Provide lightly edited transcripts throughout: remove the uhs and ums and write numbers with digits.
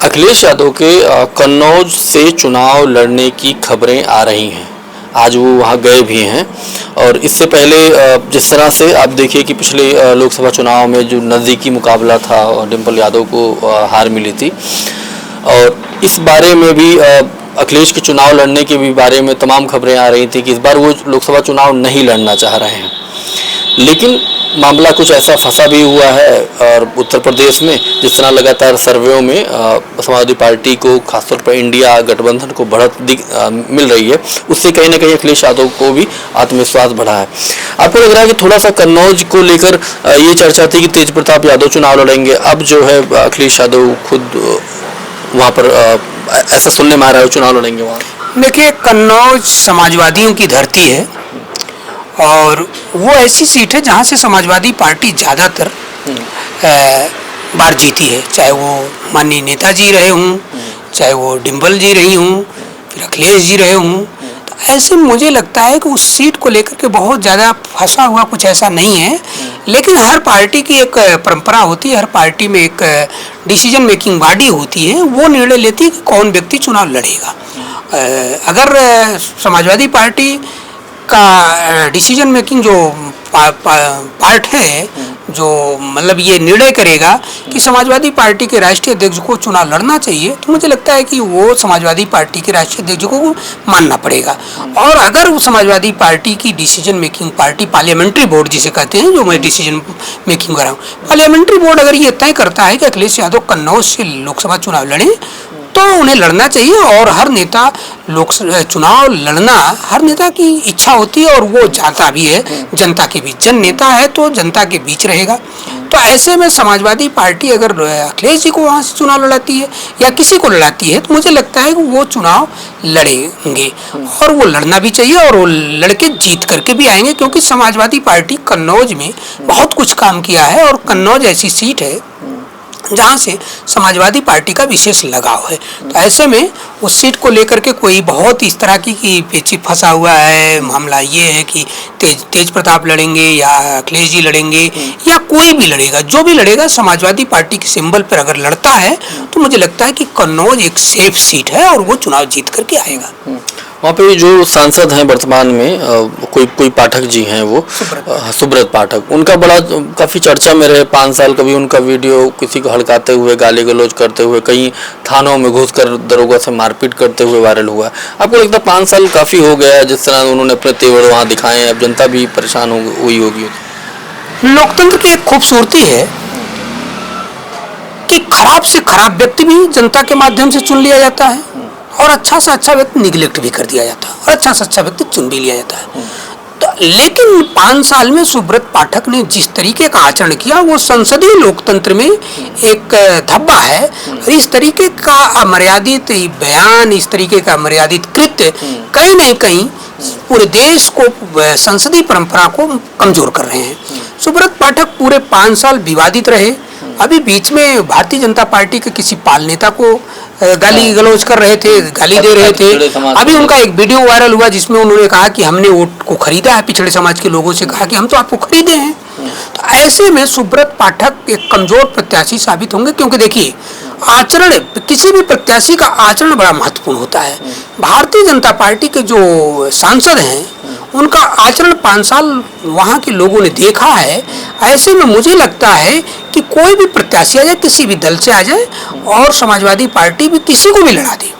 अखिलेश यादव के कन्नौज से चुनाव लड़ने की खबरें आ रही हैं। आज वो वहाँ गए भी हैं और इससे पहले जिस तरह से आप देखिए कि पिछले लोकसभा चुनाव में जो नज़दीकी मुकाबला था और डिम्पल यादव को हार मिली थी, और इस बारे में भी अखिलेश के चुनाव लड़ने के भी बारे में तमाम खबरें आ रही थी कि इस बार वो लोकसभा चुनाव नहीं लड़ना चाह रहे हैं। लेकिन मामला कुछ ऐसा फंसा भी हुआ है और उत्तर प्रदेश में जिस तरह लगातार सर्वेों में समाजवादी पार्टी को, खासतौर पर इंडिया गठबंधन को बढ़त मिल रही है, उससे कहीं ना कहीं अखिलेश यादव को भी आत्मविश्वास बढ़ा है। आपको लग रहा है कि थोड़ा सा कन्नौज को लेकर ये चर्चा थी कि तेज प्रताप यादव चुनाव लड़ेंगे, अब जो है अखिलेश यादव खुद वहाँ पर ऐसा सुनने में आ रहा है चुनाव लड़ेंगे वहाँ? देखिए, कन्नौज समाजवादियों की धरती है और वो ऐसी सीट है जहाँ से समाजवादी पार्टी ज़्यादातर बार जीती है, चाहे वो माननीय नेताजी रहे हों, चाहे वो डिम्पल जी रही हों, फिर अखिलेश जी रहे हों। तो ऐसे मुझे लगता है कि उस सीट को लेकर के बहुत ज़्यादा फंसा हुआ कुछ ऐसा नहीं है। लेकिन हर पार्टी की एक परंपरा होती है, हर पार्टी में एक डिसीजन मेकिंग बॉडी होती है, वो निर्णय लेती है कि कौन व्यक्ति चुनाव लड़ेगा। अगर समाजवादी पार्टी का डिसीजन मेकिंग जो पार्ट है, जो मतलब ये निर्णय करेगा कि समाजवादी पार्टी के राष्ट्रीय अध्यक्ष को चुनाव लड़ना चाहिए, तो मुझे लगता है कि वो समाजवादी पार्टी के राष्ट्रीय अध्यक्ष को मानना पड़ेगा। और अगर वो समाजवादी पार्टी की decision making party, parliamentary board जिसे कहते हैं, जो मैं डिसीजन मेकिंग कर रहा हूँ, पार्लियामेंट्री बोर्ड अगर ये तय करता है कि अखिलेश यादव कन्नौज से लोकसभा चुनाव लड़ें, तो उन्हें लड़ना चाहिए। और हर नेता चुनाव लड़ना हर नेता की इच्छा होती है और वो चाहता भी है जनता के बीच। जन नेता है तो जनता के बीच रहेगा। तो ऐसे में समाजवादी पार्टी अगर अखिलेश जी को वहाँ से चुनाव लड़ाती है या किसी को लड़ाती है, तो मुझे लगता है कि वो चुनाव लड़ेंगे और वो लड़ना भी चाहिए और वो लड़के जीत करके भी आएंगे, क्योंकि समाजवादी पार्टी कन्नौज में बहुत कुछ काम किया है और कन्नौज ऐसी सीट है जहाँ से समाजवादी पार्टी का विशेष लगाव है। तो ऐसे में उस सीट को लेकर के कोई बहुत इस तरह की पेची फंसा हुआ है। मामला ये है कि तेज प्रताप लड़ेंगे या अखिलेश जी लड़ेंगे या कोई भी लड़ेगा, जो भी लड़ेगा समाजवादी पार्टी के सिंबल पर अगर लड़ता है तो मुझे लगता है कि कन्नौज एक सेफ सीट है और वो चुनाव जीत करके आएगा। वहाँ पे जो सांसद हैं वर्तमान में, कोई पाठक जी हैं, वो सुब्रत पाठक, उनका बड़ा काफ़ी चर्चा में रहे 5 साल। कभी उनका वीडियो किसी को हड़काते हुए, गाली गलौज करते हुए, कई थानों में घुसकर दरोगा से मारपीट करते हुए वायरल हुआ। आपको लगता है 5 साल काफ़ी हो गया है जिस तरह उन्होंने अपने तेवर वहाँ दिखाए हैं, अब जनता भी परेशान हुई होगी? लोकतंत्र की एक खूबसूरती है कि खराब से खराब व्यक्ति भी जनता के माध्यम से चुन लिया जाता है और अच्छा से अच्छा व्यक्ति निगलेक्ट भी कर दिया जाता है और अच्छा से अच्छा व्यक्ति चुन भी लिया जाता है। तो लेकिन 5 साल में सुब्रत पाठक ने जिस तरीके का आचरण किया, वो संसदीय लोकतंत्र में एक धब्बा है। और इस तरीके का अमर्यादित बयान, इस तरीके का अमर्यादित कृत्य कहीं न कहीं पूरे देश को, संसदीय परंपरा को कमजोर कर रहे हैं। सुब्रत पाठक पूरे 5 साल विवादित रहे। अभी बीच में भारतीय जनता पार्टी के किसी पाल नेता को गाली गलौज कर रहे थे, गाली दे रहे थे। अभी उनका एक वीडियो वायरल हुआ जिसमें उन्होंने कहा कि हमने वोट को खरीदा है, पिछड़े समाज के लोगों से कहा कि हम तो आपको खरीदे हैं। तो ऐसे में सुब्रत पाठक एक कमजोर प्रत्याशी साबित होंगे, क्योंकि देखिए आचरण, किसी भी प्रत्याशी का आचरण बड़ा महत्वपूर्ण होता है। भारतीय जनता पार्टी के जो सांसद हैं उनका आचरण 5 साल वहाँ के लोगों ने देखा है। ऐसे में मुझे लगता है कि कोई भी प्रत्याशी आ जाए, किसी भी दल से आ जाए और समाजवादी पार्टी भी किसी को भी लड़ा दे,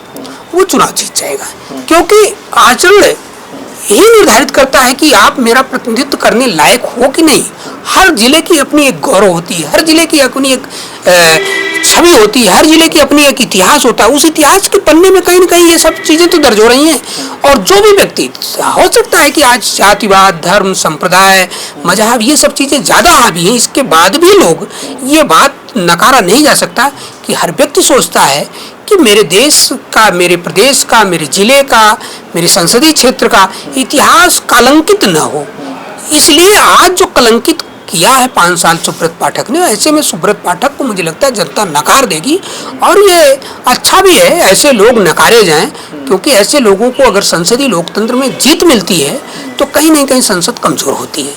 वो चुनाव जीत जाएगा, क्योंकि आचरण ही निर्धारित करता है कि आप मेरा प्रतिनिधित्व करने लायक हो कि नहीं। हर जिले की अपनी एक गौरव होती है, हर जिले की अपनी एक छवि होती है, हर जिले की अपनी एक इतिहास होता है। उस इतिहास के पन्ने में कहीं न कहीं ये सब चीज़ें तो दर्ज हो रही हैं। और जो भी व्यक्ति, हो सकता है कि आज जातिवाद, धर्म, संप्रदाय, मजहब, ये सब चीज़ें ज़्यादा हावी हैं, इसके बाद भी लोग, ये बात नकारा नहीं जा सकता कि हर व्यक्ति सोचता है कि मेरे देश का, मेरे प्रदेश का, मेरे जिले का, मेरे संसदीय क्षेत्र का इतिहास कलंकित न हो। इसलिए आज जो कलंकित किया है 5 साल सुब्रत पाठक ने, ऐसे में सुब्रत पाठक को मुझे लगता है जनता नकार देगी। और ये अच्छा भी है, ऐसे लोग नकारे जाएं, क्योंकि ऐसे लोगों को अगर संसदीय लोकतंत्र में जीत मिलती है तो कहीं न कहीं संसद कमजोर होती है।